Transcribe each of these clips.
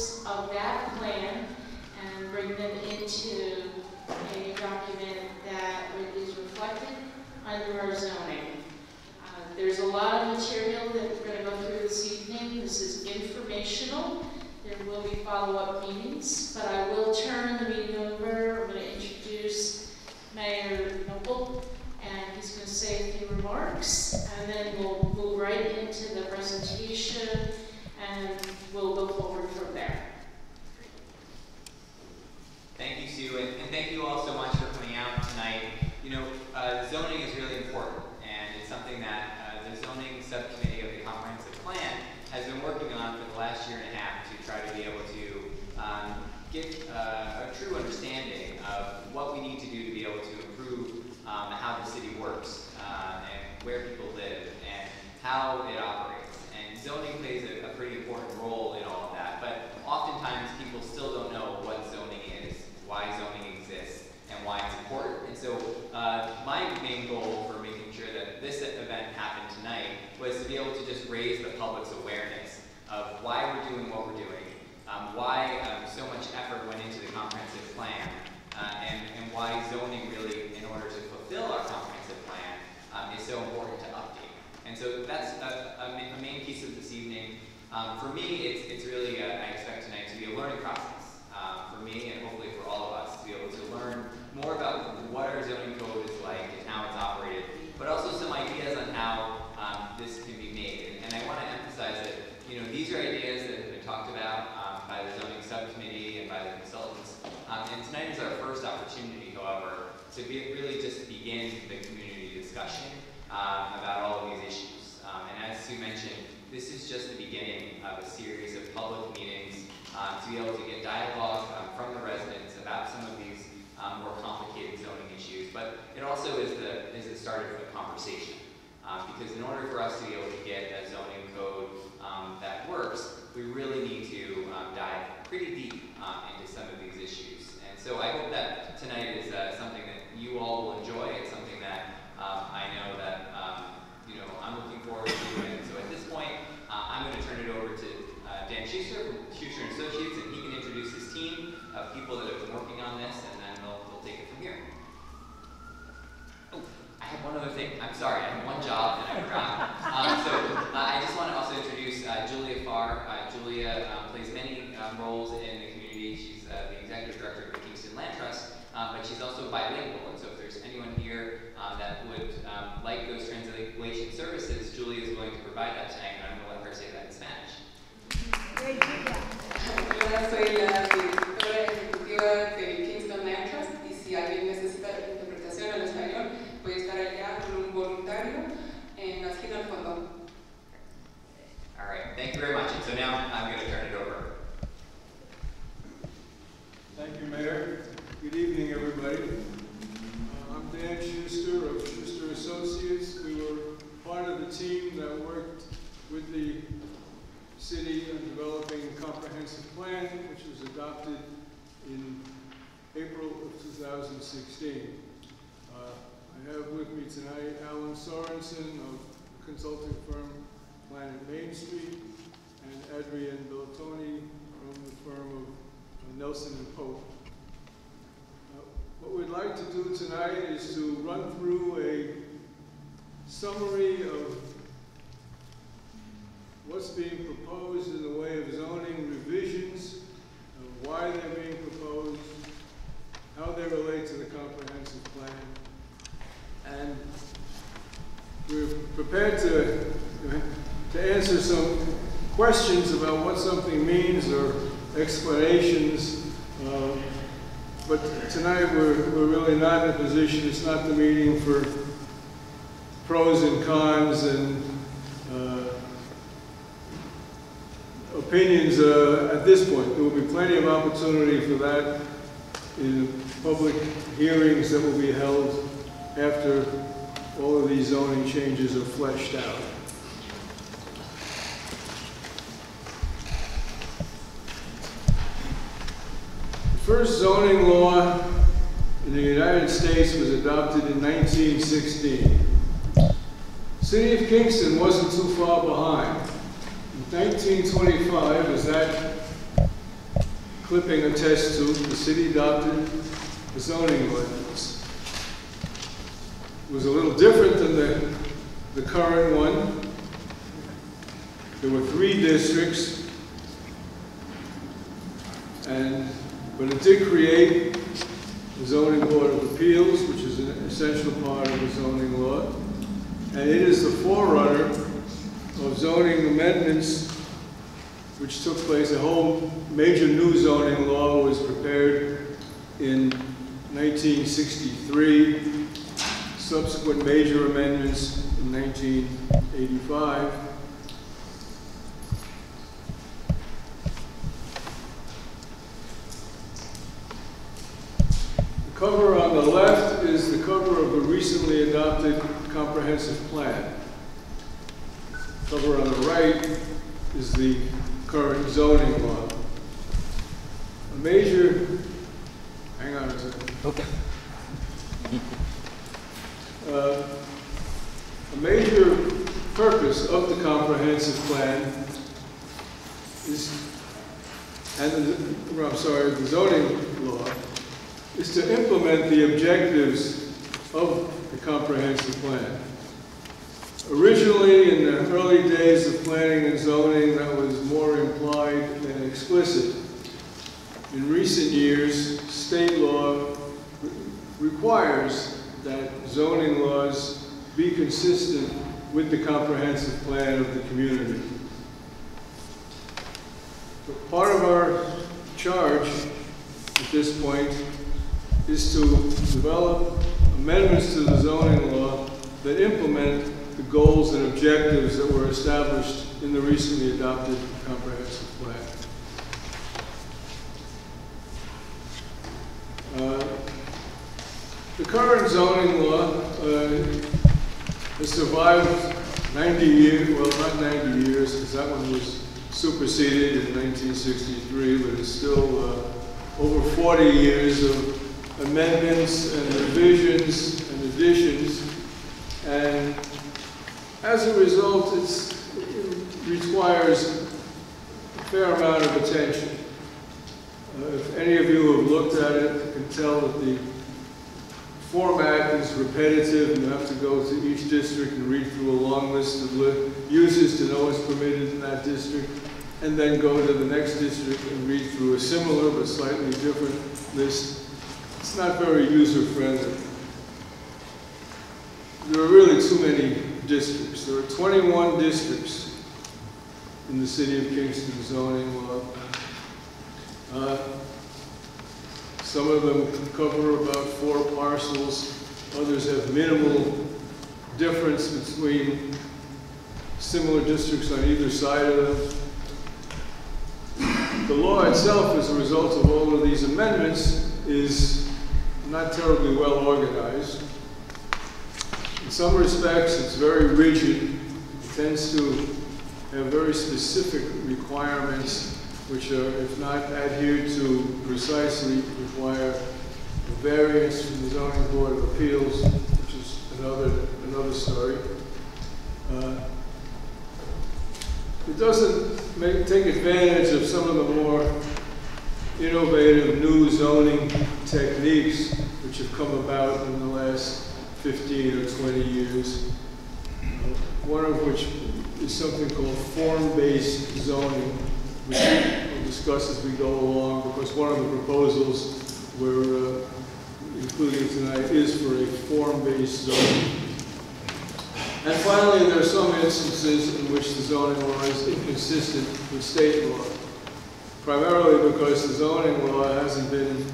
components of that plan and bring them into a document that is reflected under our zoning. There's a lot of material that we're going to go through this evening. This is informational. There will be follow-up meetings, but I will turn the meeting over. I'm going to introduce Mayor Noble, and he's going to say a few remarks, and then we'll move right into the presentation, and we'll go forward from there. Thank you, Sue, and thank you all so much for coming out tonight. You know, zoning is really important, and it's something that the zoning subcommittee of the comprehensive plan has been working on for the last year and a half to try to be able to get a true understanding of what we need to do to be able to improve how the city works and where people live and how it operates. And zoning plays a pretty important role in all of that, but oftentimes people still don't know what zoning is, why zoning exists, and why it's important. And so my main goal for making sure that this event happened tonight was to be able to just raise the public's awareness of why we're doing what we're doing, why so much effort went into the comprehensive plan, and why zoning really, in order to fulfill our comprehensive plan, is so important to update. And so that's a main piece of this evening. For me, it's really, I expect tonight to be a learning process for me and hopefully for all of us to be able to learn more about what our zoning code is like and how it's operated, but also some ideas on how this can be made. And I want to emphasize that, you know, these are ideas that have been talked about by the zoning subcommittee and by the consultants. And tonight is our first opportunity, however, to really just begin the community discussion about all of these issues. And as Sue mentioned, this is just the beginning of a series of public meetings to be able to get dialogue from the residents about some of these more complicated zoning issues. But it also is the start of a conversation. Because in order for us to be able to get a zoning code that works, we really need to dive pretty deep into some of these issues. And so I hope that tonight is something that you all will enjoy. It's something that I know that you know, I'm looking forward to. And so at this point, I'm going to turn it over to Dan Shuster from Shuster Associates, and he can introduce his team of people that have been working on this, and then they'll take it from here. Oh, I have one other thing. I'm sorry, I have one job and I forgot. I just want to also introduce Julia Farr. Julia plays many roles in the community. She's the executive director of the Kingston Land Trust, but she's also bilingual. And so if there's anyone here that would like those translation services, Julia is going to provide that tonight, and I'm going to let her say that in Spanish. Hola, soy la directora ejecutiva de Kingston Land Trust, y si alguien necesita interpretación en español, voy a estar allá con un voluntario en la esquina al fondo. All right, thank you very much. And so now I'm going to turn it over. Thank you, Mayor. Good evening, everybody. I'm Dan Shuster of Shuster Associates. We were part of the team that worked with the city on developing a comprehensive plan, which was adopted in April of 2016. I have with me tonight Alan Sorensen of the consulting firm Planet Main Street and Adrian Bellatoni from the firm of Nelson and Pope. What we'd like to do tonight is to run through a summary of what's being proposed in the way of zoning revisions, why they're being proposed, how they relate to the comprehensive plan. And we're prepared to answer some questions about what something means or explanations. But tonight we're really not in a position, it's not the meeting for pros and cons and opinions at this point. There will be plenty of opportunity for that in public hearings that will be held after all of these zoning changes are fleshed out. The first zoning law in the United States was adopted in 1916. The city of Kingston wasn't too far behind. In 1925, as that clipping attests to, the city adopted the zoning ordinance. It was a little different than the current one. There were 3 districts, but it did create the Zoning Board of Appeals, which is an essential part of the zoning law. And it is the forerunner of zoning amendments which took place. A whole major new zoning law was prepared in 1963, subsequent major amendments in 1985. The cover on the left is the cover of a recently adopted comprehensive plan. The cover on the right is the current zoning law. A major, hang on a second. Okay. A major purpose of the comprehensive plan is, the zoning law, is to implement the objectives of the comprehensive plan. Originally, in the early days of planning and zoning, that was more implied than explicit. In recent years, state law requires that zoning laws be consistent with the comprehensive plan of the community. But part of our charge at this point is to develop amendments to the zoning law that implement the goals and objectives that were established in the recently adopted comprehensive plan. The current zoning law has survived 90 years, well, not 90 years, because that one was superseded in 1963, but it's still over 40 years of amendments and revisions and additions. And as a result, it requires a fair amount of attention. If any of you have looked at it, you can tell that the format is repetitive, and you have to go to each district and read through a long list of uses to know what's permitted in that district, and then go to the next district and read through a similar but slightly different list. It's not very user-friendly. There are really too many districts. There are 21 districts in the city of Kingston zoning law. Some of them cover about 4 parcels. Others have minimal difference between similar districts on either side of them. The law itself, as a result of all of these amendments, is not terribly well organized. In some respects, it's very rigid. It tends to have very specific requirements which are, if not adhered to precisely, require a variance from the Zoning Board of Appeals, which is another story. It doesn't take advantage of some of the more innovative new zoning techniques which have come about in the last 15 or 20 years, one of which is something called form-based zoning, which we'll discuss as we go along, because one of the proposals we're including tonight is for a form-based zoning. And finally, there are some instances in which the zoning law is inconsistent with state law, primarily because the zoning law hasn't been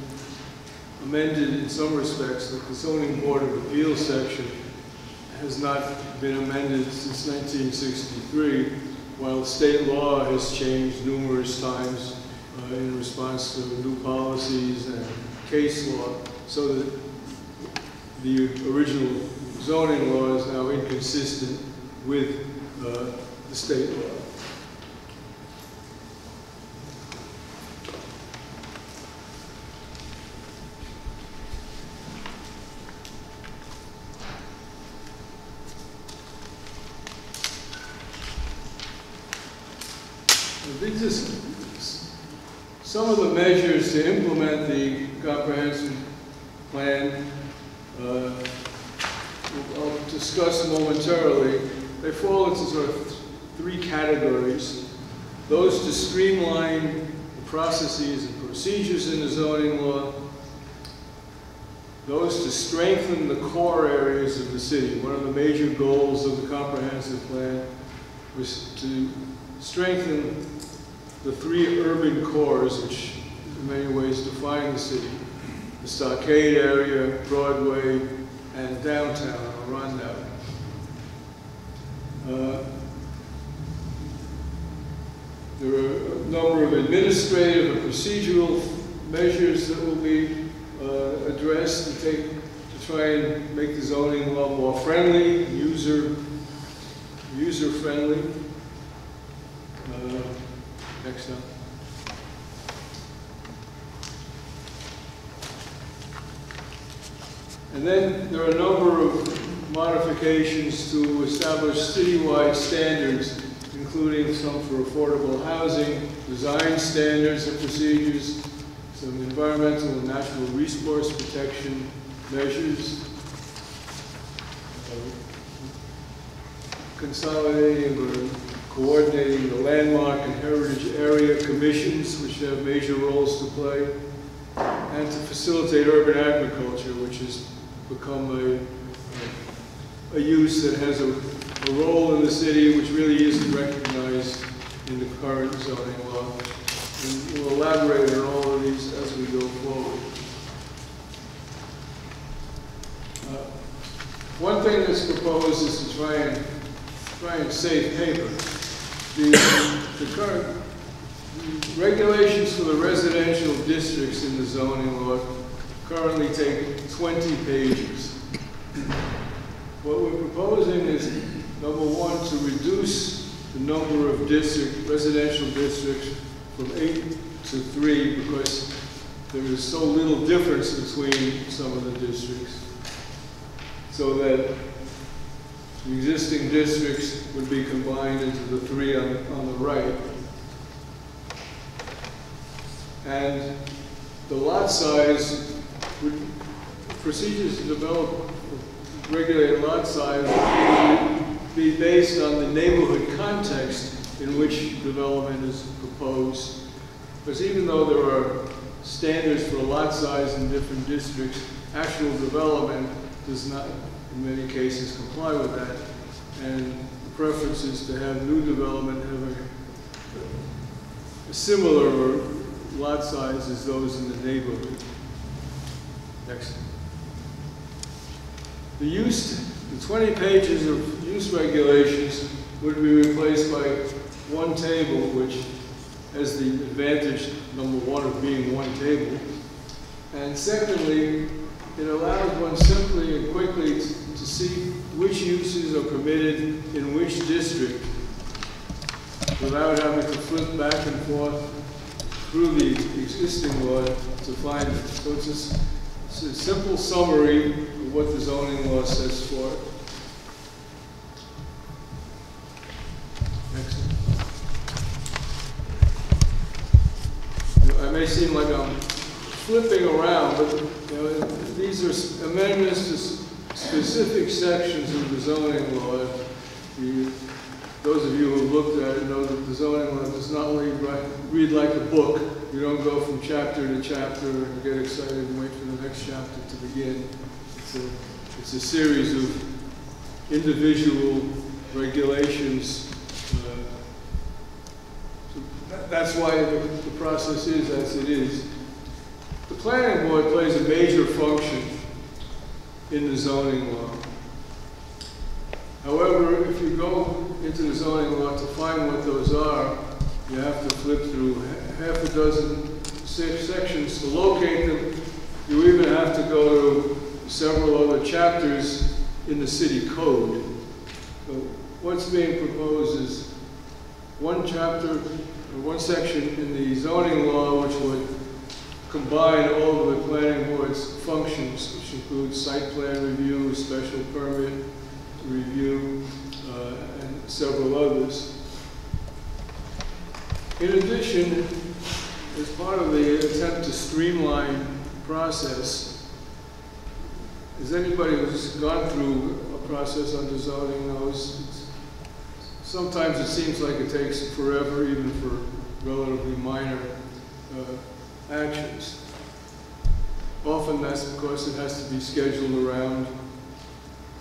amended in some respects. Like the Zoning Board of Appeals section has not been amended since 1963, while state law has changed numerous times in response to new policies and case law, so that the original zoning law is now inconsistent with the state law. some of the measures to implement the comprehensive plan I'll discuss momentarily. They fall into sort of three categories. Those to streamline the processes and procedures in the zoning law. Those to strengthen the core areas of the city. One of the major goals of the comprehensive plan was to strengthen the three urban cores, which in many ways define the city. The Stockade area, Broadway, and Downtown or Rondout. There are a number of administrative and procedural measures that will be addressed to try and make the zoning law more friendly, user-friendly. Next up. And then there are a number of modifications to establish citywide standards, including some for affordable housing, design standards and procedures, some environmental and natural resource protection measures, consolidating or coordinating the landmark and heritage area commissions, which have major roles to play, and to facilitate urban agriculture, which has become a use that has a role in the city which really isn't recognized in the current zoning law. And we'll elaborate on all of these as we go forward. One thing that's proposed is to try and save paper. The current regulations for the residential districts in the zoning law currently take 20 pages. What we're proposing is, number one, to reduce the number of residential districts from 8 to 3 because there is so little difference between some of the districts, so that the existing districts would be combined into the 3 on the right. And the lot size, procedures to develop regulated lot size would be based on the neighborhood context in which development is proposed. Because even though there are standards for lot size in different districts, actual development does not, in many cases, comply with that. And the preference is to have new development have a similar lot size as those in the neighborhood. Next. The 20 pages of use regulations would be replaced by one table, which has the advantage, number one, of being one table. And secondly, it allows one simply and quickly to see which uses are permitted in which district without having to flip back and forth through the existing law to find it. So it's a simple summary of what the zoning law says for it. Next. I may seem like I'm flipping around, but these are amendments to specific sections of the zoning law. Those of you who have looked at it know that the zoning law does not only read like a book. You don't go from chapter to chapter and get excited and wait for the next chapter to begin. It's a series of individual regulations. So that's why the process is as it is. The planning board plays a major function in the zoning law. However, if you go into the zoning law to find what those are, you have to flip through half a dozen sections to locate them. You even have to go to several other chapters in the city code. So what's being proposed is one chapter, or one section in the zoning law which would combine all of the planning board's functions, which includes site plan review, special permit review, and several others. In addition, as part of the attempt to streamline process, as anybody who's gone through a process under zoning knows, sometimes it seems like it takes forever, even for relatively minor actions. Often that's because it has to be scheduled around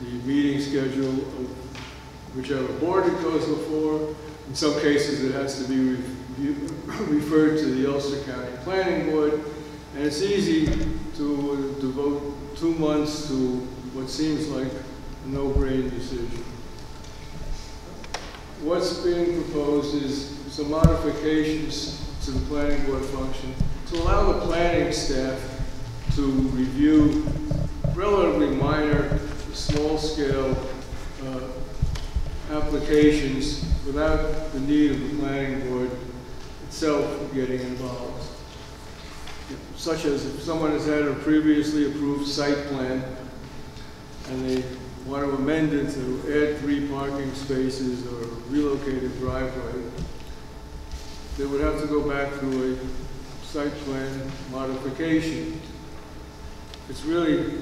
the meeting schedule of whichever board it goes before. In some cases, it has to be referred to the Ulster County Planning Board, and it's easy to devote 2 months to what seems like a no-brain decision. What's being proposed is some modifications to the planning board function to allow the planning staff to review relatively minor, small-scale applications without the need of the planning board itself getting involved. Such as if someone has had a previously approved site plan and they want to amend it to add 3 parking spaces or relocate a driveway, they would have to go back through a site plan modification. It's really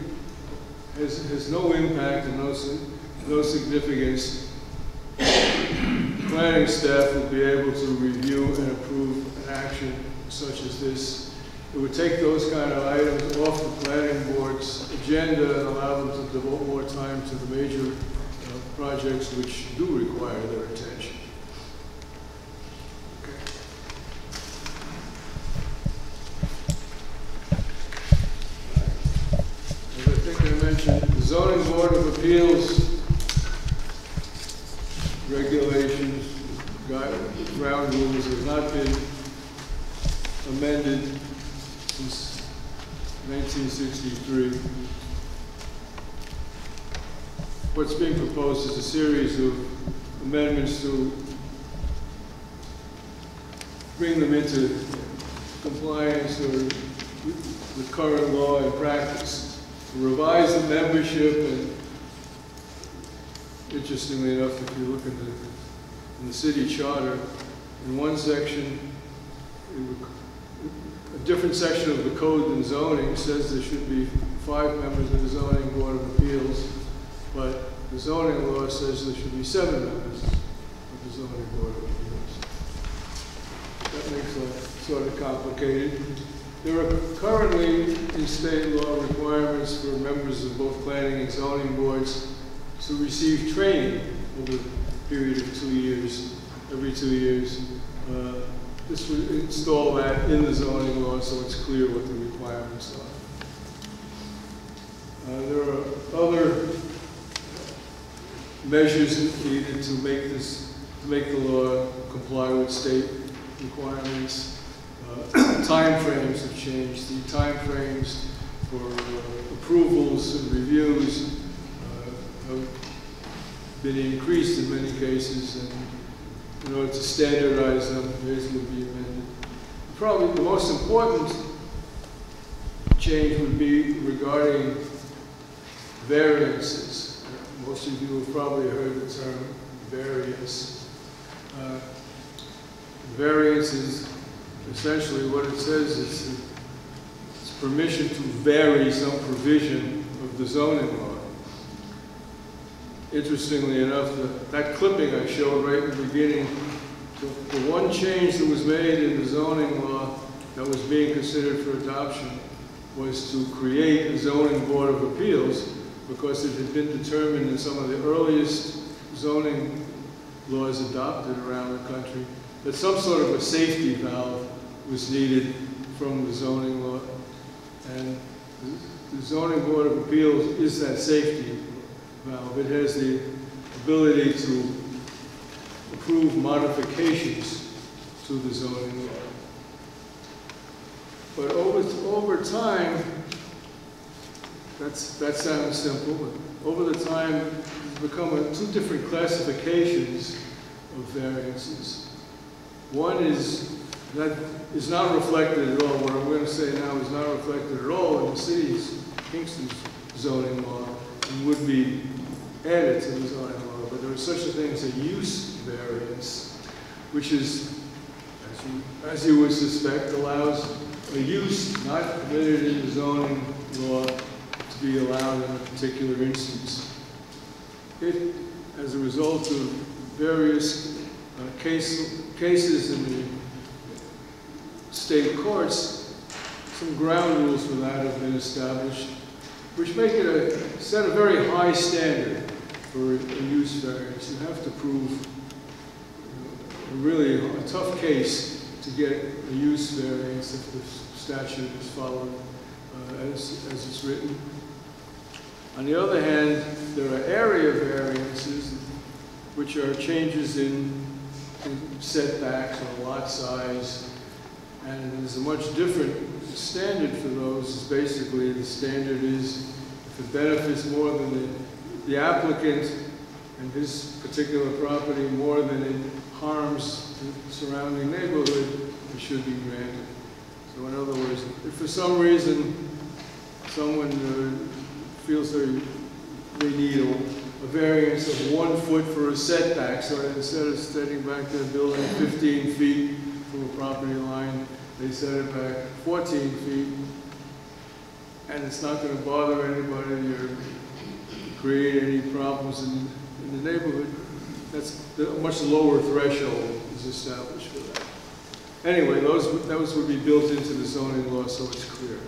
has no impact and no significance. Planning staff will be able to review and approve an action such as this. It would take those kind of items off the planning board's agenda and allow them to devote more time to the major projects which do require their attention. As I think I mentioned, the Zoning Board of Appeals regulations, ground rules have not been amended since 1963. What's being proposed is a series of amendments to bring them into compliance or with current law and practice, to revise the membership, and interestingly enough, if you look in the city charter, in one section, a different section of the code than zoning says there should be 5 members of the Zoning Board of Appeals, but the zoning law says there should be 7 members of the Zoning Board of Appeals. That makes it sort of complicated. There are currently in state law requirements for members of both planning and zoning boards to receive training over a period of 2 years, every 2 years. This would install that in the zoning law so it's clear what the requirements are. There are other measures needed to make the law comply with state requirements. Time frames have changed. The time frames for approvals and reviews have been increased in many cases, and in order to standardize them, these would be amended. Probably the most important change would be regarding variances. Most of you have probably heard the term variance. Variance is essentially what it says is it's permission to vary some provision of the zoning law. Interestingly enough, that clipping I showed right in the beginning, the one change that was made in the zoning law that was being considered for adoption was to create a zoning board of appeals, because it had been determined in some of the earliest zoning laws adopted around the country that some sort of a safety valve was needed from the zoning law. And the zoning board of appeals is that safety valve. It has the ability to approve modifications to the zoning law. But over time, that sounds simple, but over the time, it's become 2 different classifications of variances. One is that is not reflected at all. What I'm going to say now is not reflected at all in the city's, Kingston's zoning law, and would be added to the zoning law. But there is such a thing as a use variance, which is, as as you would suspect, allows a use not permitted in the zoning law to be allowed in a particular instance. It, as a result of various cases in the state courts, some ground rules for that have been established, which make it set a very high standard for a use variance. You have to prove really a tough case to get a use variance if the statute is followed as it's written. On the other hand, there are area variances, which are changes in setbacks or lot size, and there's a much different standard for those. Basically, the standard is if it benefits more than the applicant and his particular property more than it harms the surrounding neighborhood, it should be granted. So in other words, if for some reason someone feels they need a variance of 1 foot for a setback, so instead of setting back their building 15 feet from a property line, they set it back 14 feet, and it's not going to bother anybody or create any problems in the neighborhood, that's a much lower threshold is established for that. Anyway, those would be built into the zoning law, so it's clear.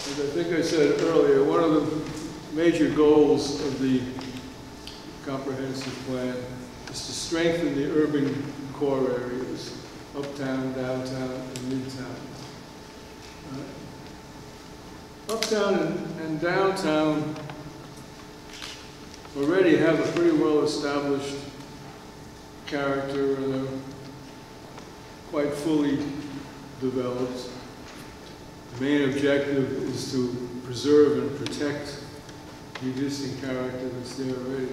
As I think I said earlier, one of the major goals of the comprehensive plan is to strengthen the urban core areas, Uptown, Downtown, and Midtown. Uptown and Downtown already have a pretty well established character and are quite fully developed. The main objective is to preserve and protect the existing character that's there already.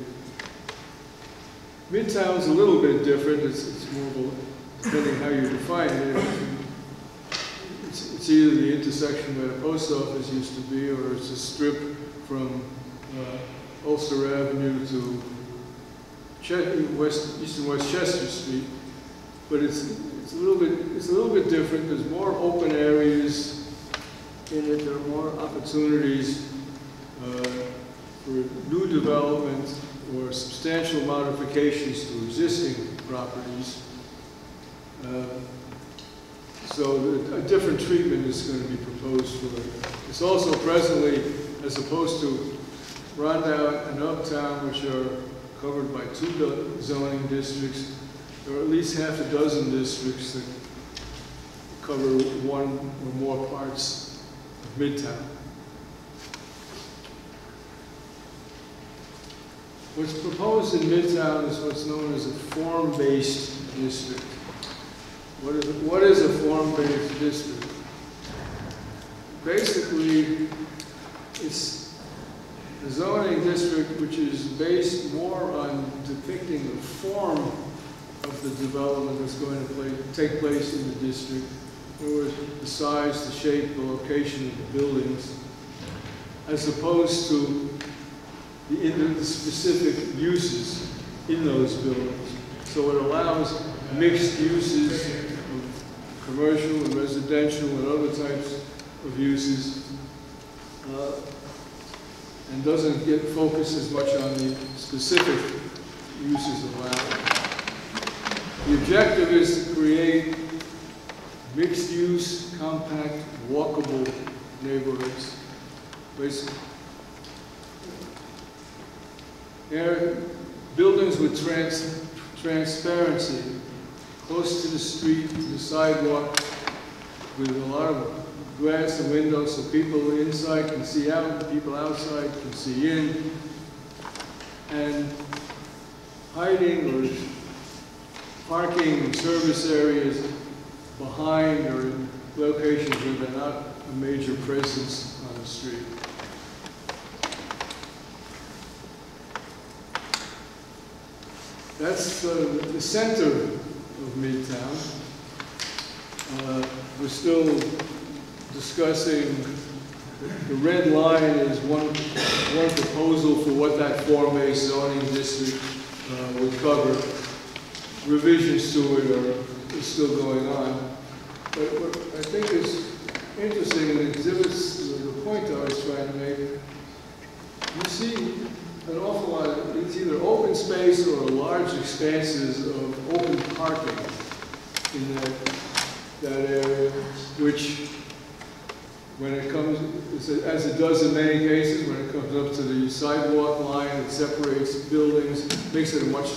Midtown's a little bit different. It's more, depending how you define it. It's either the intersection where the post office used to be, or it's a strip from Ulster Avenue to East and West Chester Street. But it's a little bit different. There's more open areas in it. There are more opportunities for new development or substantial modifications to existing properties. So a different treatment is going to be proposed for it. It's also presently, as opposed to Rondout and Uptown, which are covered by 2 zoning districts, there are at least half a dozen districts that cover 1 or more parts of Midtown. What's proposed in Midtown is what's known as a form-based district. What is a form-based district? Basically, it's a zoning district which is based more on depicting the form of the development that's going to take place in the district. In other words, the size, the shape, the location of the buildings, as opposed to the specific uses in those buildings. So it allows mixed uses of commercial and residential and other types of uses, and doesn't get focused as much on the specific uses allowed. The objective is to create mixed-use, compact, walkable neighborhoods. Basically, buildings with transparency, close to the street, to the sidewalk, with a lot of glass and windows so people inside can see out and people outside can see in, and hiding or parking and service areas behind or in locations where they're not a major presence on the street. That's the center of Midtown. We're still discussing The red line is one proposal for what that form-based zoning district would cover. Revisions to it are still going on. But what I think is interesting and exhibits the point I was trying to make, you see an awful lot of, it's either open space or large expanses of open parking in that area, which when it comes, as it does in many cases, when it comes up to the sidewalk line, it separates buildings, makes it a much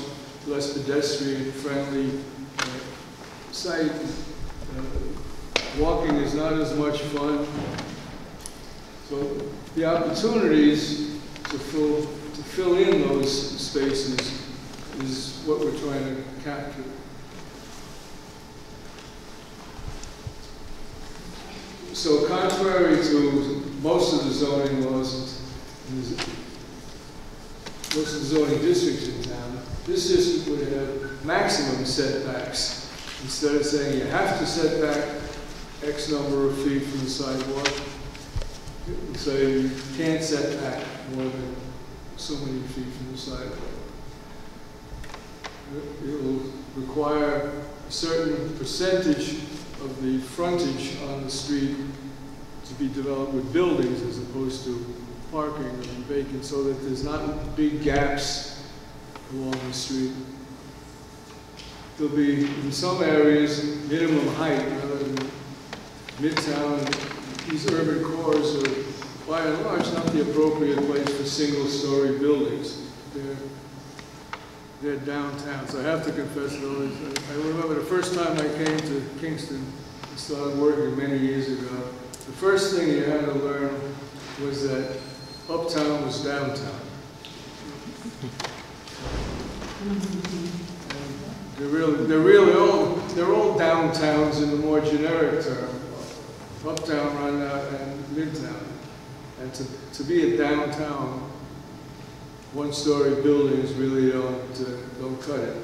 less pedestrian-friendly site. Walking is not as much fun. So the opportunities to fill in those spaces is what we're trying to capture. So contrary to most of the zoning laws, most of the zoning districts in town, this district would have maximum setbacks. Instead of saying you have to set back X number of feet from the sidewalk, so you can't set back more than so many feet from the sidewalk. It will require a certain percentage of the frontage on the street to be developed with buildings as opposed to parking and vacant, so that there's not big gaps along the street. There'll be, in some areas, minimum height, rather than Midtown. These urban cores are, by and large, not the appropriate place for single-story buildings. They're downtowns. I have to confess, though, I remember the first time I came to Kingston and started working many years ago, the first thing you had to learn was that Uptown was downtown. They're all downtowns in the more generic term. Uptown, Rondout, and Midtown. And to be a downtown, one-story buildings really don't cut it.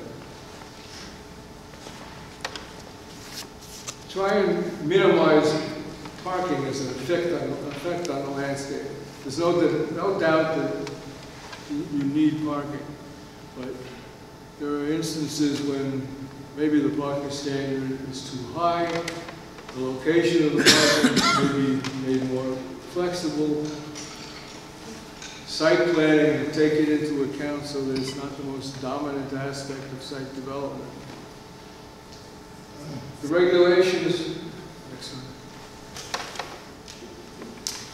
Try and minimize parking as an effect on the landscape. There's no doubt that you need parking, but there are instances when maybe the parking standard is too high, the location of the parking may be made more flexible, site planning to take it into account so that it's not the most dominant aspect of site development. The regulations,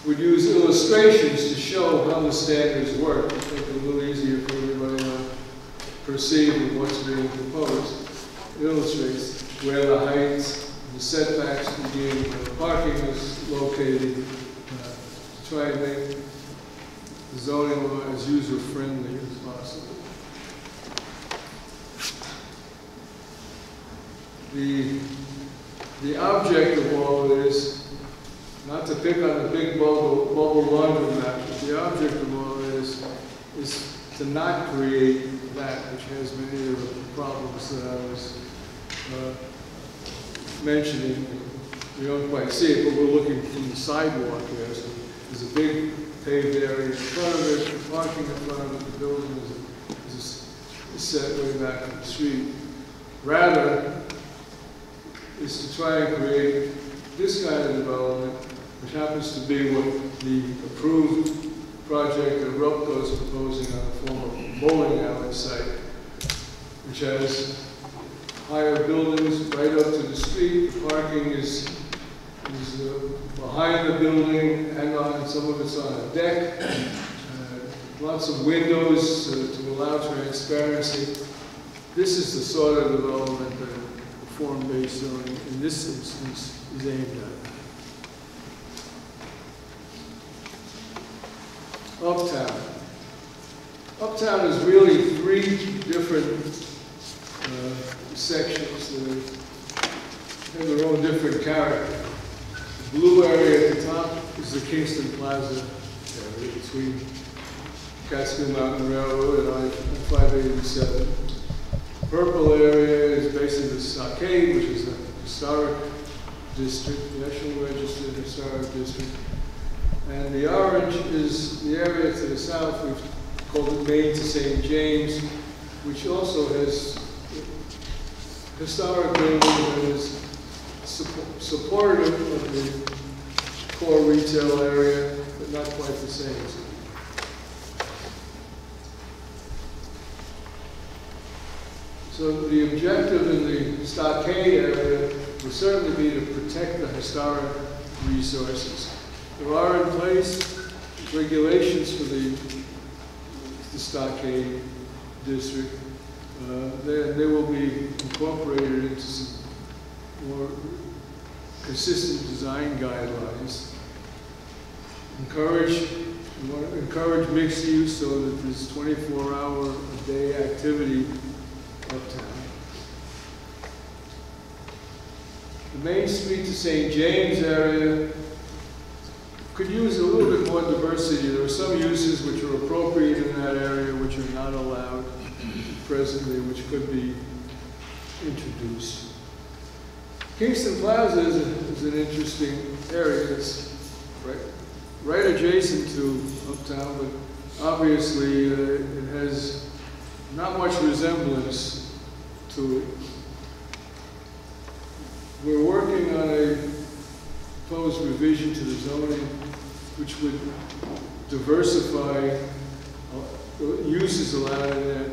would use illustrations to show how the standards work. I think it's a little easier for everybody to perceive what's being proposed. It illustrates where the heights, the setbacks begin, where the parking is located, to try and make the zoning law as user-friendly as possible. The object of all of this, not to pick on the big bubble laundromat, but the object of all of this is to not create that which has many of the problems that I was mentioning. We don't quite see it, but we're looking from the sidewalk here. So there's a big paved area in front of it, the parking in front of it, the building is set way back from the street. Rather, is to try and create this kind of development, which happens to be what the approved project that Rupco is proposing on the former bowling alley site, which has higher buildings right up to the street. The parking is behind the building, and some of it's on a deck. Lots of windows to allow transparency. This is the sort of development that the form-based zoning in this instance is aimed at. Uptown. Uptown is really three different sections that have their own different character. The blue area at the top is the Kingston Plaza area between Catskill Mountain Railroad and I-587. Purple area is basically the Stockade, which is a historic district, National Registered Historic District. And the orange is the area to the south. We've called it Main to St. James, which also has historic building that is supportive of the core retail area, but not quite the same. So the objective in the Stockade area would certainly be to protect the historic resources. There are in place regulations for the Stockade district. They will be incorporated into some more consistent design guidelines. We want to encourage mixed use so that there's 24-hour-a-day activity uptown. The Main Street to St. James area could use a little bit more diversity. There are some uses which are appropriate in that area which are not allowed presently, which could be introduced. Kingston Plaza is an interesting area. It's right adjacent to Uptown, but obviously it has not much resemblance to it. We're working on a proposed revision to the zoning which would diversify uses allowed in that,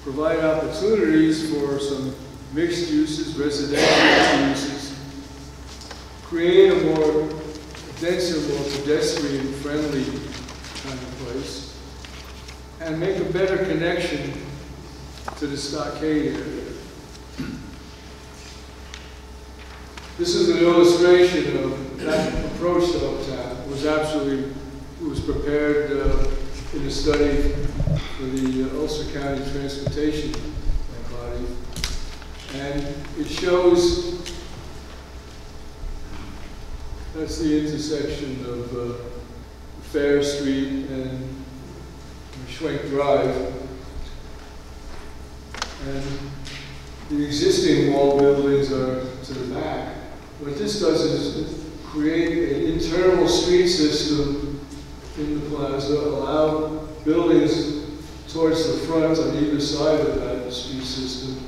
provide opportunities for some mixed uses, residential uses, create a more denser, more pedestrian-friendly kind of place, and make a better connection to the Stockade area. This is an illustration of that approach to Uptown. It was prepared in a study for the Ulster County Transportation Body, and it shows that's the intersection of Fair Street and Schwenk Drive, and the existing wall buildings are to the back. What this does is create an internal street system in the plaza, allow buildings towards the front on either side of that street system,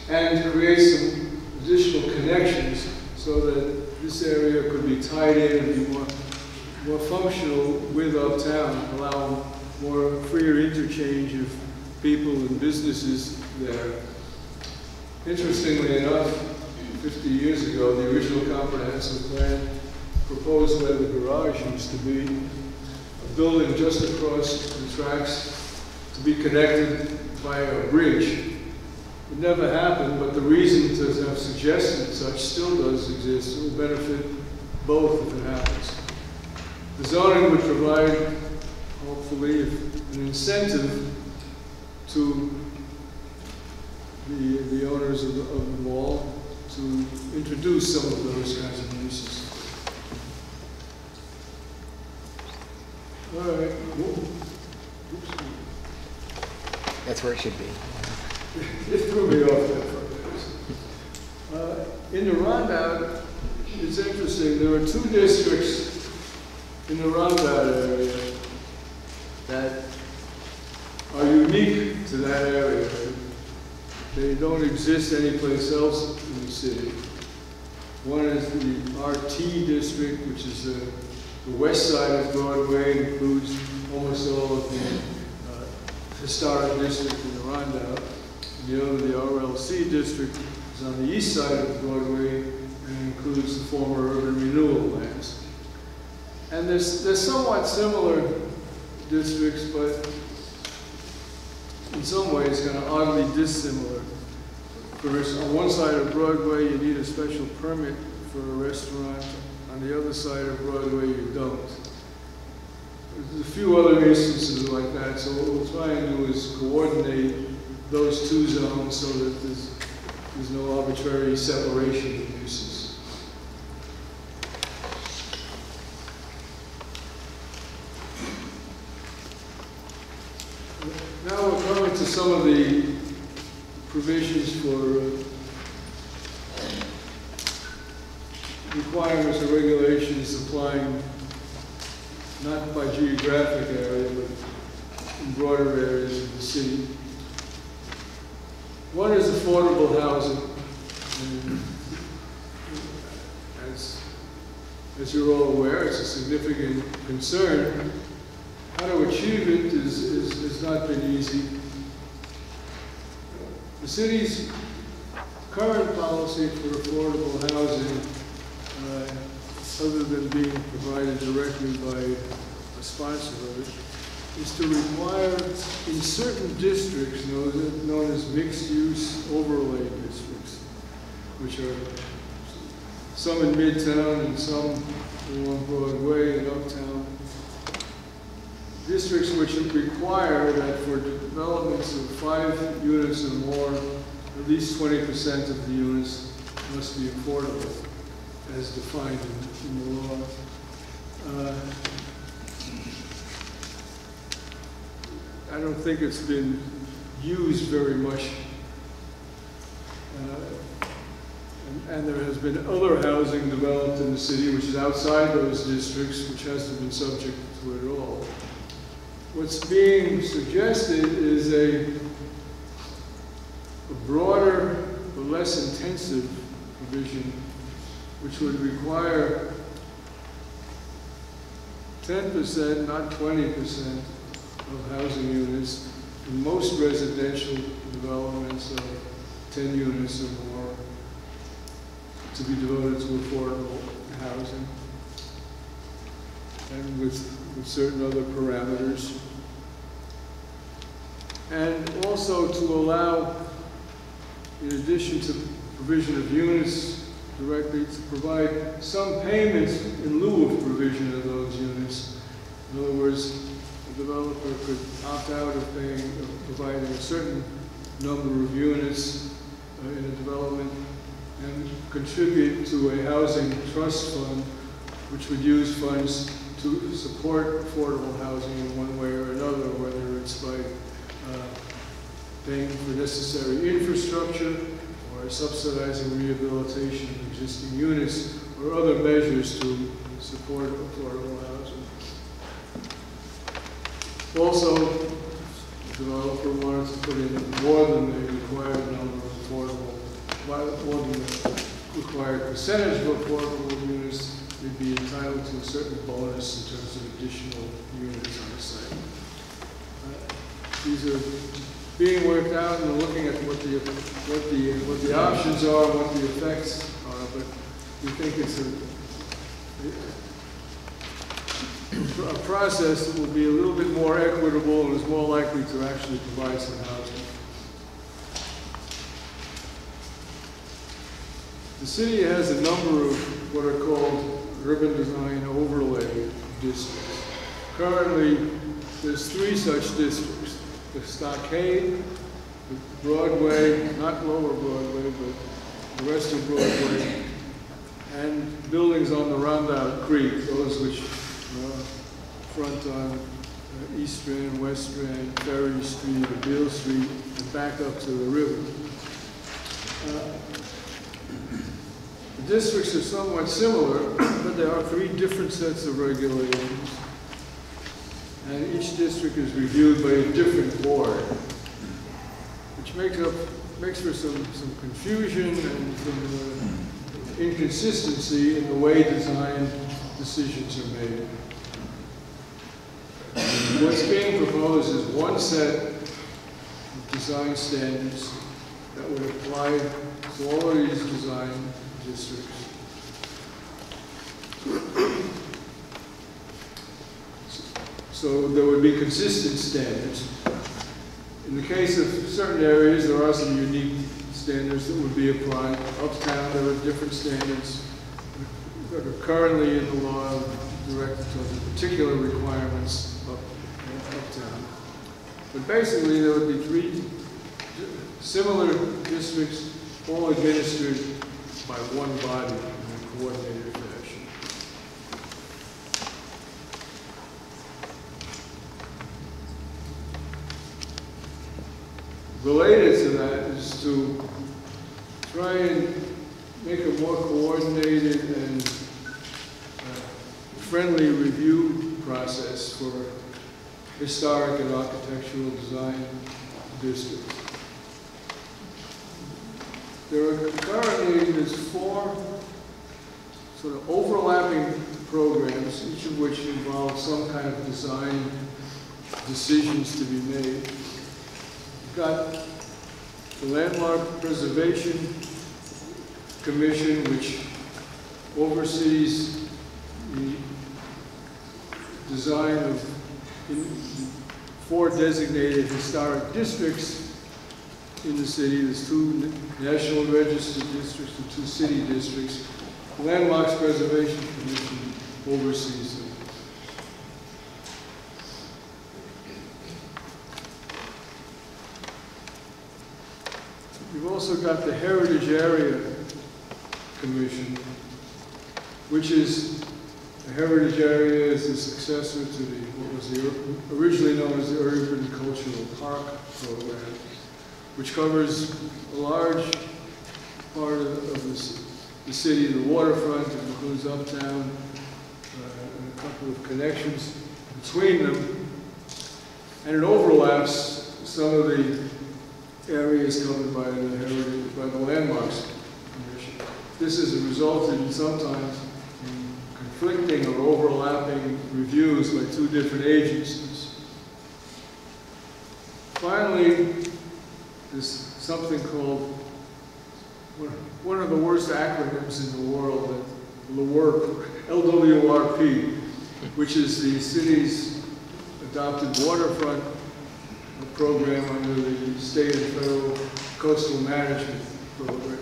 and create some additional connections so that this area could be tied in and be more functional with Uptown, allow more freer interchange of people and businesses there. Interestingly enough, 50 years ago, the original comprehensive plan proposed where the garage used to be, a building just across the tracks to be connected by a bridge. It never happened, but the reason to have suggested such still does exist. It will benefit both if it happens. The zoning would provide, hopefully, an incentive to the owners of the mall to introduce some of those kinds of uses. All right. Oops. That's where it should be. It threw me off that for in the Rondout, it's interesting. There are two districts in the Rondout area that are unique to that area. They don't exist anyplace else in the city. One is the RT district, which is the west side of Broadway, includes almost all of the historic district in the Rondout. And the other, the RLC district, is on the east side of Broadway and includes the former urban renewal lands. And there's somewhat similar districts, but in some ways kind of oddly dissimilar. On one side of Broadway, you need a special permit for a restaurant. On the other side of Broadway, you don't. There's a few other instances like that, so what we'll try and do is coordinate those two zones so that there's no arbitrary separation of uses. Now we're coming to some of the provisions for requirements or regulations applying not by geographic area, but in broader areas of the city. One is affordable housing. And as you're all aware, it's a significant concern. How to achieve it has not been easy. The city's current policy for affordable housing, other than being provided directly by a sponsor of it, is to require in certain districts known as mixed-use overlay districts, which are some in Midtown and some along Broadway and Uptown, districts which require that for developments of 5 units or more, at least 20% of the units must be affordable, as defined in the law. I don't think it's been used very much. And there has been other housing developed in the city which is outside those districts, which hasn't been subject to it at all. What's being suggested is a broader but less intensive provision which would require 10%, not 20%, of housing units in most residential developments of 10 units or more to be devoted to affordable housing, and with certain other parameters. And also to allow, in addition to provision of units directly, to provide some payments in lieu of provision of those units. In other words, the developer could opt out of paying, of providing a certain number of units in a development and contribute to a housing trust fund, which would use funds to support affordable housing in one way or another, whether it's by paying for necessary infrastructure or subsidizing rehabilitation of existing units or other measures to support affordable housing. Also, the developer wanted to put in more than the required number of affordable, more than the required percentage of affordable units. They'd be entitled to a certain bonus in terms of additional units on the site. These are being worked out, and we're looking at what the options are, what the effects are. But we think it's a process that will be a little bit more equitable and is more likely to actually provide some housing. The city has a number of what are called urban design overlay districts. Currently, there's 3 such districts: the Stockade, the Broadway, not Lower Broadway, but the rest of Broadway, and buildings on the Rondout Creek, those which front on East Strand, West Strand, Ferry Street, or Beale Street, and back up to the river. The districts are somewhat similar, but there are 3 different sets of regulations. And each district is reviewed by a different board, which makes for some confusion and some inconsistency in the way design decisions are made. What's being proposed is one set of design standards that would apply to all of these design districts. So there would be consistent standards. In the case of certain areas, there are some unique standards that would be applied. Uptown, there are different standards that are currently in the law directed to the particular requirements of Uptown. But basically, there would be 3 similar districts, all administered by one body in a coordinated fashion. Related to that is to try and make a more coordinated and friendly review process for historic and architectural design districts. There's 4 sort of overlapping programs, each of which involve some kind of design decisions to be made. You've got the Landmark Preservation Commission, which oversees the design of 4 designated historic districts in the city. There's 2 National Register districts and 2 city districts. The Landmarks Preservation Commission oversees them. You've also got the Heritage Area Commission, which is, the Heritage Area is the successor to what was originally known as the Urban Cultural Park Program, which covers a large part of the city, the waterfront. It includes Uptown and a couple of connections between them. And it overlaps some of the areas covered by the Landmarks Commission. This has resulted in sometimes in conflicting or overlapping reviews by 2 different agencies. Finally, there's something called, one of the worst acronyms in the world, LWRP, which is the city's adopted waterfront program under the state and federal coastal management program.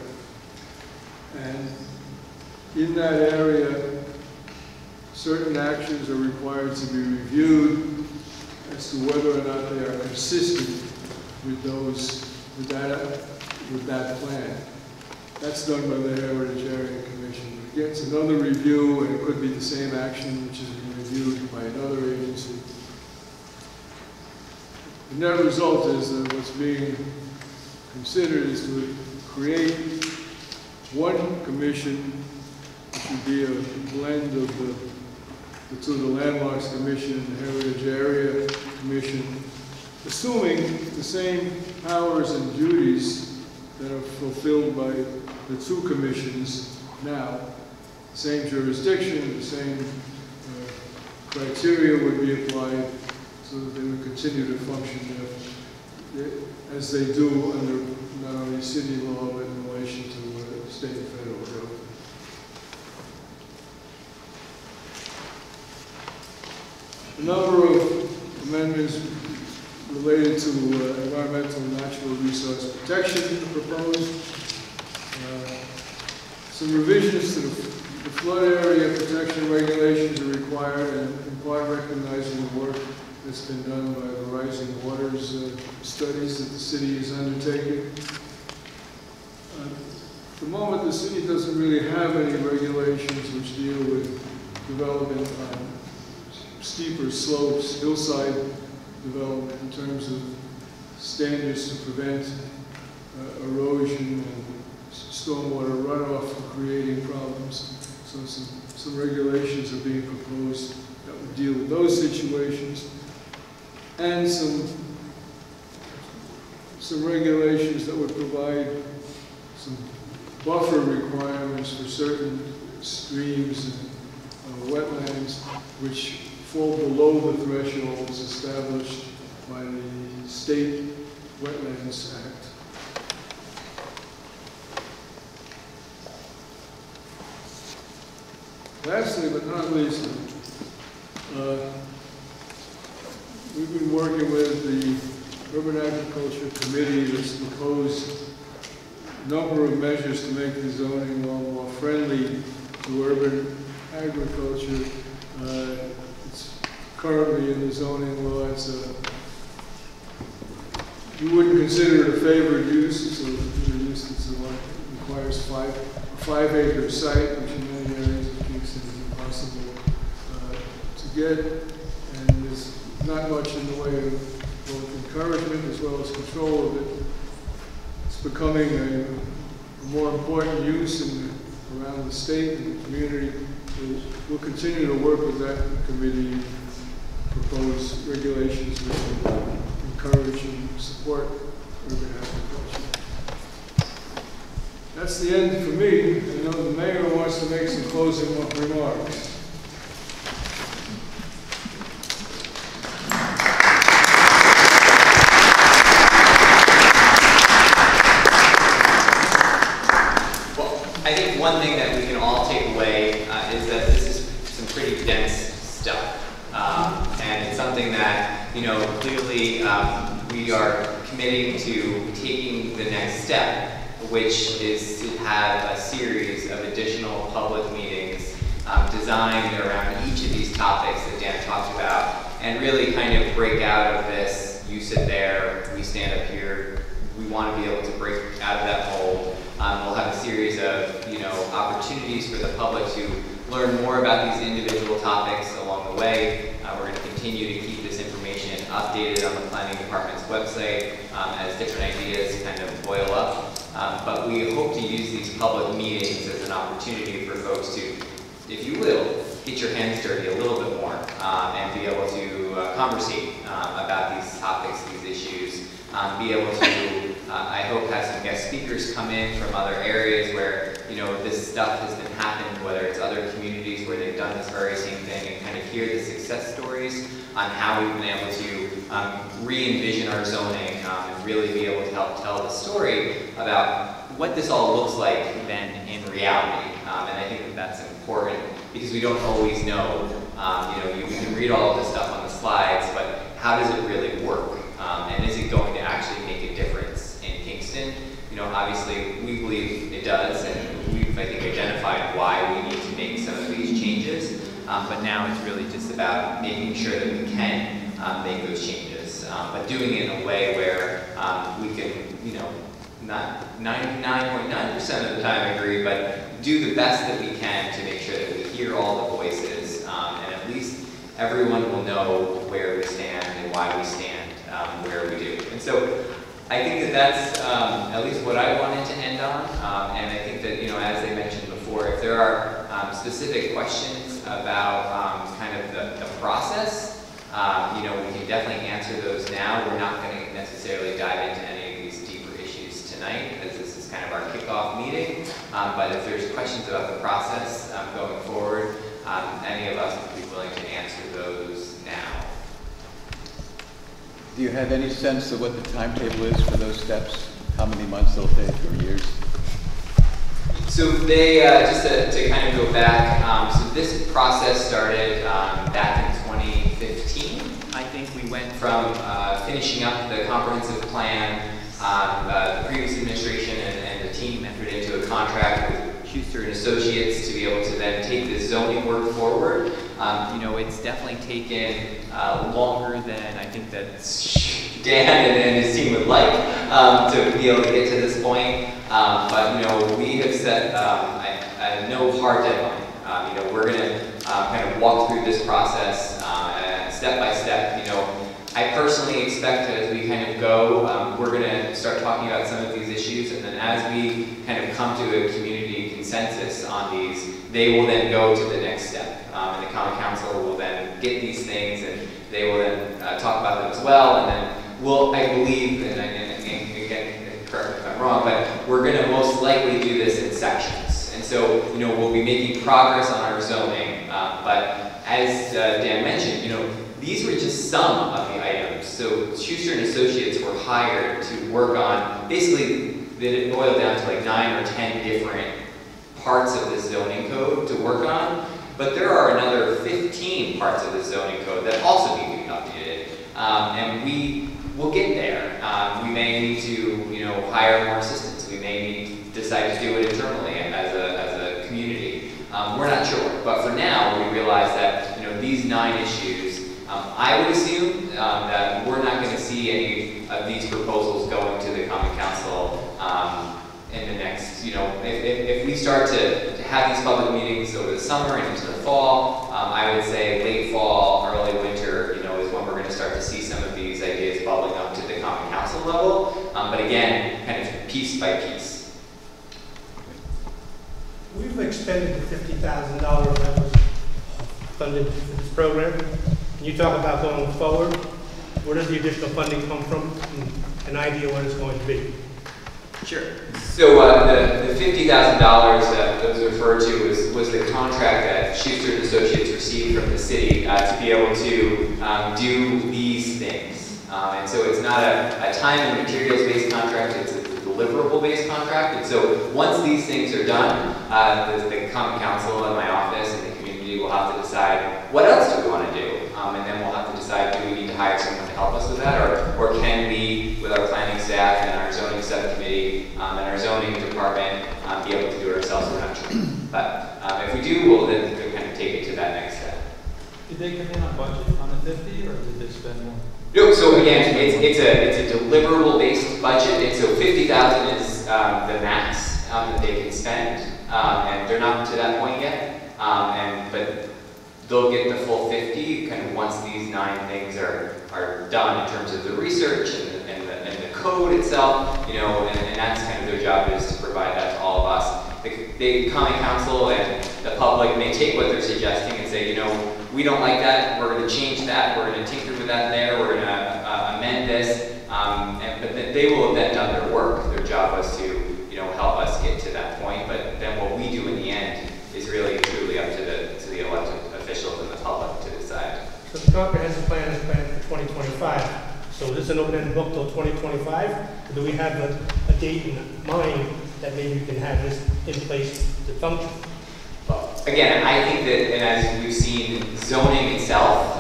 And in that area, certain actions are required to be reviewed as to whether or not they are consistent with that plan. That's done by the Heritage Area Commission. It gets another review, and it could be the same action which is being reviewed by another agency. The net result is that what's being considered is to create one commission, which would be a blend of the 2, the Landmarks Commission and the Heritage Area Commission, assuming the same powers and duties that are fulfilled by the 2 commissions now. The same jurisdiction, the same criteria would be applied so that they would continue to function as they do under not only city law, but in relation to state and federal government. A number of amendments related to environmental and natural resource protection proposed. Some revisions to the flood area protection regulations are required, and in part recognizing the work that's been done by the rising waters studies that the city is undertaking. At the moment, the city doesn't really have any regulations which deal with development on steeper slopes, hillside development in terms of standards to prevent erosion and stormwater runoff from creating problems. So some regulations are being proposed that would deal with those situations, and some regulations that would provide some buffer requirements for certain streams and wetlands which fall below the thresholds established by the State Wetlands Act. Lastly, but not least, we've been working with the Urban Agriculture Committee that's proposed a number of measures to make the zoning law more friendly to urban agriculture. It's currently in the zoning law. You wouldn't consider it a favored use. It's a use that requires a 5-acre site, which in many areas of Kingston is impossible to get, and there's not much in the way of both encouragement as well as control of it. It's becoming a more important use around the state and the community. We'll continue to work with that committee proposed regulations which will encourage and support urban agriculture. That's the end for me. I know the mayor wants to make some closing remarks. I think one thing that we can all take away is that this is some pretty dense stuff. And it's something that, you know, clearly we are committing to taking the next step, which is to have a series of additional public meetings designed around each of these topics that Dan talked about, and really kind of break out of this, you sit there, we stand up here. We want to be able to break out of that mold. We'll have a series of, you know, opportunities for the public to learn more about these individual topics along the way. We're going to continue to keep this information updated on the planning department's website as different ideas kind of boil up. But we hope to use these public meetings as an opportunity for folks to, if you will, get your hands dirty a little bit more and be able to conversate about these topics, these issues, be able to, I hope, have some guest speakers come in from other areas where, you know, this stuff has been happening, whether it's other communities where they've done this very same thing, and kind of hear the success stories on how we've been able to re-envision our zoning and really be able to help tell the story about what this all looks like then in reality. And I think that that's important because we don't always know, you know, you can read all of this stuff on the slides, but how does it really work? And is it going to actually make a difference in Kingston? You know, obviously we believe it does, and we've, I think, identified why we need to make some of these changes. But now it's really just about making sure that we can make those changes, but doing it in a way where we can, you know, not 99.9% of the time agree, but do the best that we can to make sure that we hear all the voices, and at least everyone will know where we stand and why we stand where we do. And so I think that that's at least what I wanted to end on, and I think that, you know, as I mentioned before, if there are specific questions about kind of the process, you know, we can definitely answer those now. We're not going to necessarily dive into any of these deeper issues tonight, as this is kind of our kickoff meeting. But if there's questions about the process going forward, any of us would be willing to answer those now. Do you have any sense of what the timetable is for those steps? How many months they'll take or years? So they, just to kind of go back, so this process started back in 2015. I think we went from finishing up the comprehensive plan. The previous administration and the team entered into a contract with Shuster Associates to be able to then take this zoning work forward. You know, it's definitely taken longer than I think that Dan and his team would like to be able to get to this point. But, you know, we have set no hard deadline. You know, we're going to kind of walk through this process step by step. You know, I personally expect that as we kind of go, we're going to start talking about some of these issues, and then as we kind of come to a community consensus on these, they will then go to the next step. And the Common Council will then get these things, and they will then talk about them as well, and then we'll, I believe, and again, correct me if I'm wrong, but we're going to most likely do this in sections. And so, you know, we'll be making progress on our zoning, but as Dan mentioned, you know, these were just some of the items. So Shuster and Associates were hired to work on, basically, it boiled down to like 9 or 10 different parts of the zoning code to work on, but there are another 15 parts of the zoning code that also need to be updated, and we will get there. We may need to, you know, hire more assistants. We may need to decide to do it internally as a community. We're not sure, but for now, we realize that, you know, these 9 issues, I would assume that we're not going to see any of these proposals going to the Common Council in the next, you know, if we start to have these public meetings over the summer and into the fall, I would say late fall, early winter, you know, is when we're going to start to see some of these ideas bubbling up to the Common Council level. But again, kind of piece by piece. We've expended the $50,000 that was funded for this program. Can you talk about going forward? Where does the additional funding come from? An idea what it's going to be. Sure. So the $50,000 that was referred to was the contract that Shuster Associates received from the city to be able to do these things. And so it's not a time and materials-based contract, it's a deliverable-based contract. And so once these things are done, the common council in my office and the community will have to decide what else do we want to do. And then we'll have to decide, do we need to hire someone to help us with that, or can we, with our planning staff and our zoning subcommittee and our zoning department, be able to do it ourselves eventually. But if we do, we'll then kind of take it to that next step. Did they come in on budget on the 50, or did they spend more? No, so again, it's a deliverable-based budget, and so 50,000 is the max that they can spend, and they're not to that point yet. But they'll get the full 50 kind of once these 9 things are done in terms of the research and the code itself, you know, and that's kind of their job, is to provide that to all of us. The common council and the public may take what they're suggesting and say, you know, we don't like that, we're going to change that, we're going to tinker with that there, we're going to amend this, but then they will have then done their work. Their job was to, you know, help us get to that point, but then what we do in the end is really truly up to the elected officials and the public to decide. So the comprehensive plan is planned for 2025. So is this an open-ended book till 2025? Or do we have a date in mind that maybe we can have this in place to function? Well, again, I think that, and as we've seen, zoning itself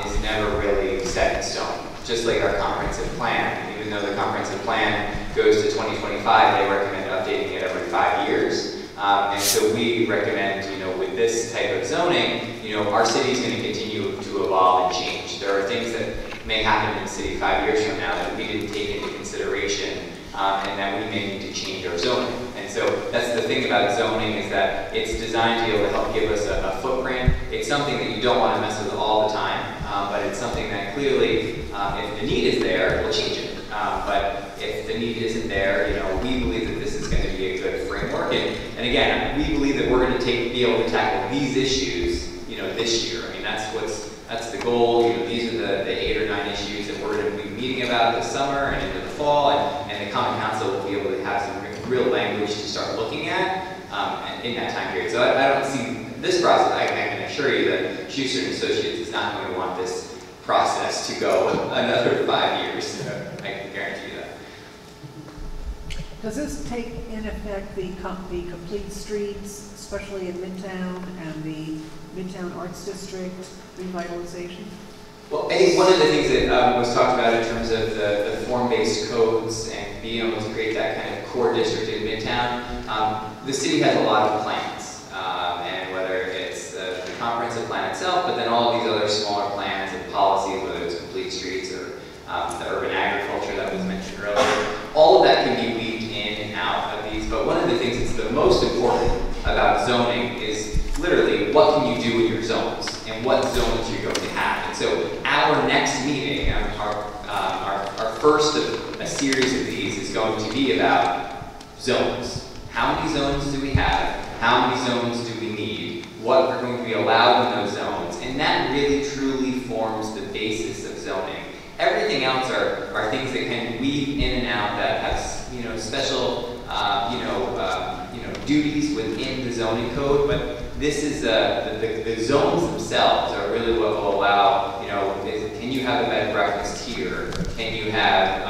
is never really set in stone. Just like our comprehensive plan, even though the comprehensive plan goes to 2025, they recommend updating it every 5 years. And so we recommend, you know, with this type of zoning, you know, our city is going to continue to evolve and change. There are things that may happen in the city 5 years from now that we didn't take into consideration, and that we may need to change our zoning. And so that's the thing about zoning, is that it's designed to be able to help give us a footprint. It's something that you don't want to mess with all the time, but it's something that clearly, if the need is there, we'll change it. But if the need isn't there, you know, we believe that this is going to be a good framework. And again, we believe that we're going to be able to tackle these issues, you know, this year. I mean, that's the goal. You know, these are the 8 or 9 issues that we're going to be meeting about this summer and into the fall, and the Common Council will be able to have some real language to start looking at in that time period. So I don't see this process. I can assure you that Shuster Associates is not going to want this process to go another 5 years. I can guarantee that. Does this take in effect the complete streets, especially in Midtown and the Midtown Arts District revitalization? Well, I think one of the things that was talked about in terms of the form-based codes and being able to create that kind of core district in Midtown, the city has a lot of plans, and whether it's the comprehensive plan itself, but then all of these other smaller plans and policies, whether it's complete streets or the urban agriculture that was mentioned earlier, all of that can be weaved in and out of these. But one of the things that's the most important about zoning is literally what can you do in your zones and what zones you're going to have. And so our next meeting, our first of a series of these, is going to be about zones. How many zones do we have? How many zones do we need? What are going to be allowed in those zones? And that really truly forms the basis of zoning. Everything else are things that can weave in and out that have, you know, special duties within the zoning code, but this is the zones themselves are really what will allow, you know, can you have a bed and breakfast here? Can you have,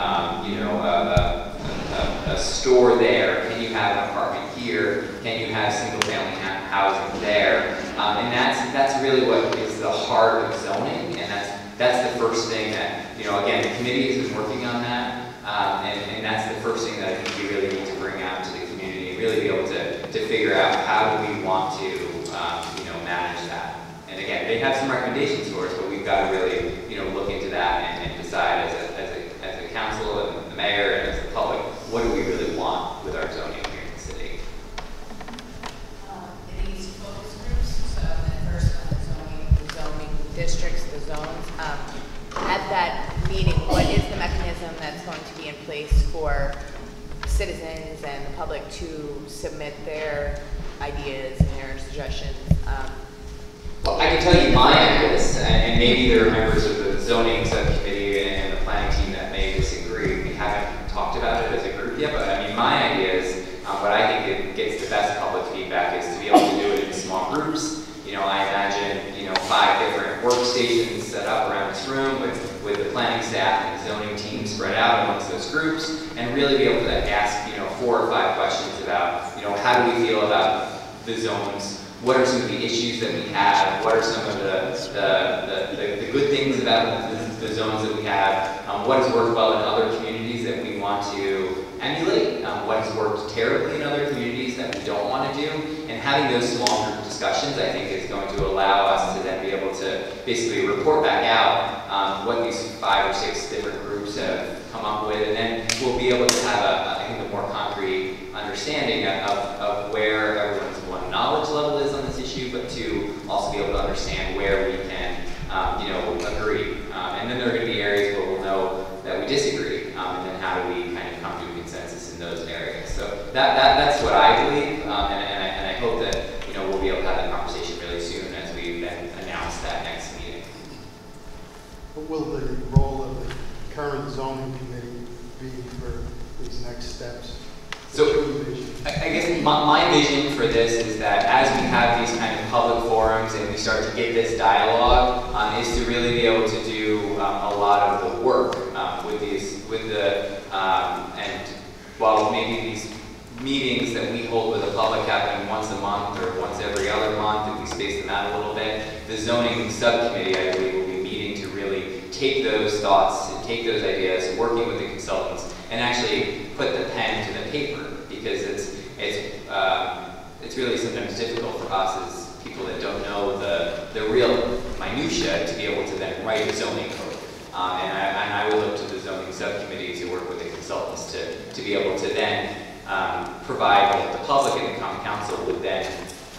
a store there? Can you have an apartment here? Can you have single family housing there? And that's really what is the heart of zoning, and that's the first thing that, you know, again, the committee has been working on that, and that's the first thing that I think we really need to bring out to the community and really be able to figure out how do we want to, manage that. And again, they have some recommendations for us, but we've got to really, look into that and decide as a council and the mayor and as the public, what do we really want with our zoning here in the city? In these focus groups, so the first one, the zoning districts, the zones, at that meeting, what is the mechanism that's going to be in place for citizens and the public to submit their ideas and their suggestions? Well, I can tell you my end of this, and maybe there are members of the zoning subcommittee and the planning team that may disagree. We haven't talked about it as a group yet, but I mean, my idea is, what I think it gets the best public feedback is to be able to do it in small groups. You know, I imagine, 5 different workstations set up around this room with the planning staff and the zoning team spread out amongst those groups, and really be able to ask, 4 or 5 questions about, how do we feel about the zones? What are some of the issues that we have? What are some of the good things about the zones that we have? What has worked well in other communities that we want to emulate? What has worked terribly in other communities that we don't want to do? And having those small group discussions, I think, is going to allow us to then be able to basically report back out what these 5 or 6 different groups have come up with, and then we'll be able to have I think, a more concrete understanding of where everyone's knowledge level is on this issue, but to also be able to understand where we can, agree. And then there are going to be areas where we'll know that we disagree, and then how do we kind of come to a consensus in those areas. So that's what I believe, and I hope that we'll be able to have that conversation really soon as we then announce that next meeting. What will the role of the current zoning committee be for these next steps? So, I guess my vision for this is that as we have these kind of public forums and we start to get this dialogue, is to really be able to do a lot of the work and while maybe these meetings that we hold with the public happen once a month or once every other month, if we space them out a little bit, the zoning subcommittee, I believe, will be meeting to really take those thoughts and take those ideas, working with the consultants, and actually put the pen to the paper, because it's really sometimes difficult for us as people that don't know the real minutia to be able to then write a zoning code. And I will look to the zoning subcommittee to work with the consultants to be able to then provide the public and the common council with then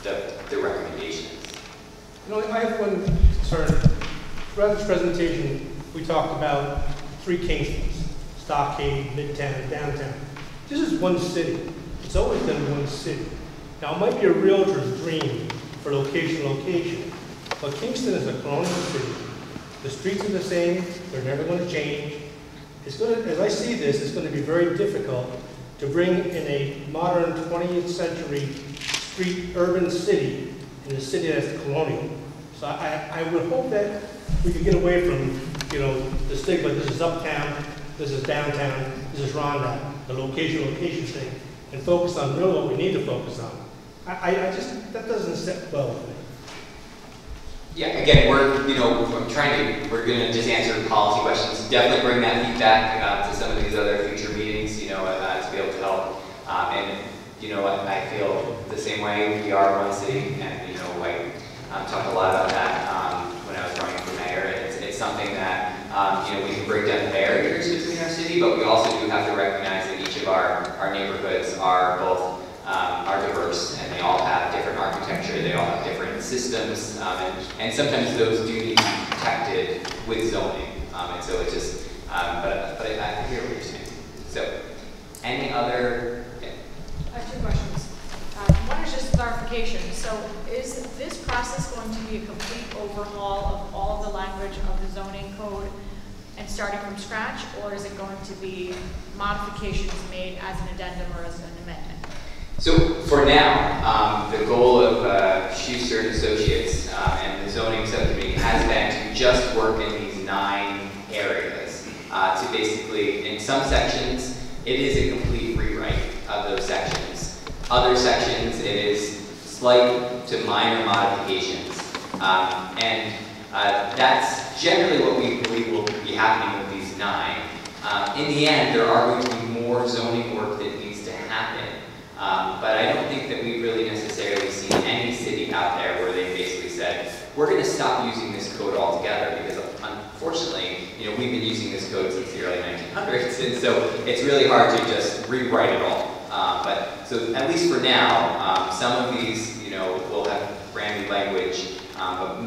the recommendations. I have one concern. Throughout this presentation, we talked about 3 Kingstons: Stockade, Midtown, and Downtown. This is one city. It's always been one city. Now, it might be a realtor's dream for location, but Kingston is a colonial city. The streets are the same. They're never going to change. As I see this, it's going to be very difficult to bring in a modern 20th century street urban city in a city that's colonial. So I would hope that we could get away from, the stigma. This is Uptown, this is Downtown, this is Rondout, the location thing, and focus on really what we need to focus on. That doesn't sit well with me. Yeah, again, we're going to just answer policy questions. Definitely bring that feedback to some of these other future meetings, to be able to help. And I feel the same way. We are one city, and I talked a lot about that when I was running for mayor. It's something that we can break down the barriers between our city, but we also do have to recognize that each of our neighborhoods are both are diverse, and they all have different architecture. They all have different systems, and sometimes those do need to be protected with zoning. And so it's just, but I hear what you're saying. So, any other? Yeah. I have 2 questions. One is just clarification. So, is this process going to be a complete overhaul of all of the language of the zoning code and starting from scratch, or is it going to be modifications made as an addendum or as an amendment? So for now, the goal of Shuster Associates and the zoning subcommittee has been to just work in these 9 areas. To basically, in some sections, it is a complete rewrite of those sections. Other sections, it is slight to minor modifications. And that's generally what we believe will be happening with these 9. In the end, there are going to be more zoning work that needs to happen. But I don't think that we've really necessarily seen any city out there where they basically said, we're going to stop using this code altogether, because unfortunately, we've been using this code since the early 1900s, and so it's really hard to just rewrite it all. So at least for now, some of these, will have brand new language, but